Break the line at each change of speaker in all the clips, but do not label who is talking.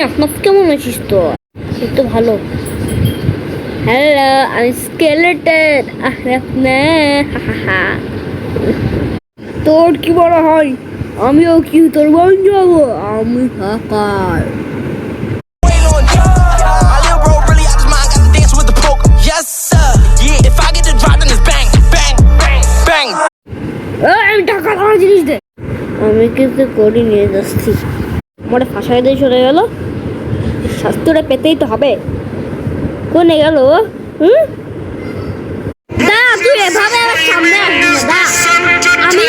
আপনার কেমন আছিস তো? এই তো ভালো। হ্যালো, আমি স্কেলেটন। তোর কি বড় হয়? আমিও কি তোর বোন যাবো? আমি হাকার। টাকা ধরা জিনিস দে। আমি কিছু করি নিয়ে যাচ্ছি। আমার ফাঁসাই দিয়ে চলে গেল। শাস্তিটা পেতেই তো হবে। কোনে গেল? দা তুই এভাবে আমার সামনে আসবি না। দা আমি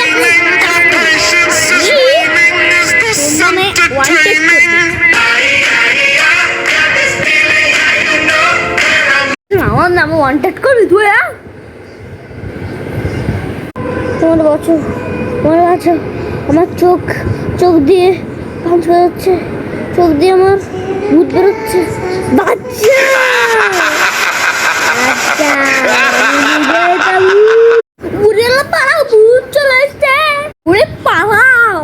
আমার নামে ওয়ান্টেড করবি তুই? তোমার বছর আমার চোখ দিয়ে পাঞ্চ বেরোচ্ছে, চোখ দিয়ে আমার ভূত বেরোচ্ছে। বাচ্চা ভূত চলে এসছে। উড়ে পালাও।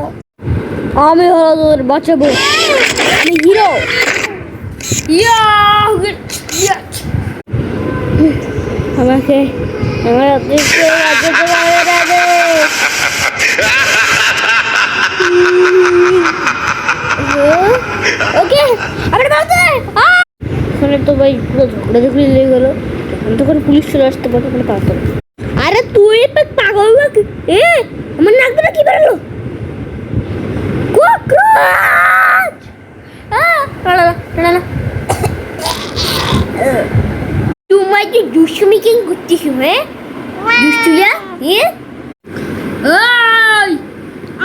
আমি হলো তোদের বাঁচাবো। আমি হিরো। আমাকে আমার অদৃশ্য রাজ্যে ওকে আবার বাড়তে ওখানে তো ভাই পুরো ঝগড়া ঝগড়ি লেগে গেলো। এখন তখন পুলিশ চলে আসতে পারে, ওখানে পারতো না। আরে তুই পাগল নাকি? আমার নাক ধরে কি বেরোলো? তোমার যে দুষ্টুমি কিং করছিস? দুষ্টুয়া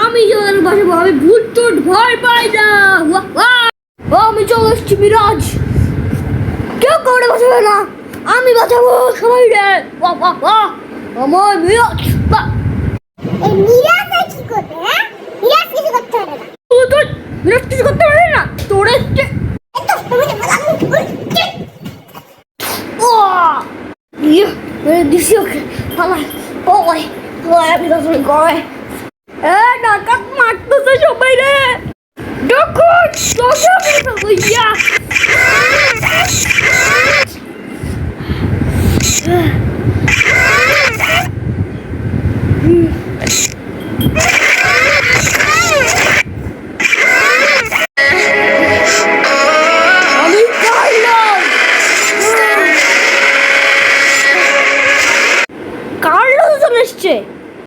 আমি যখন বসবো আমি ভূত টুট ভয় পাই না। আমি চলে এসছি মিরাজ। কেউ কাউরে বাঁচাবে না, আমি বাঁচাবো সবাই রে। আমার মিরাজ।
মিরাজ কি করবে? মিরাজ কিছু করতে পারে না।
মিরাজ কিছু করতে পারে না। তোর দিছি ওকে পালাই। আমি তো করে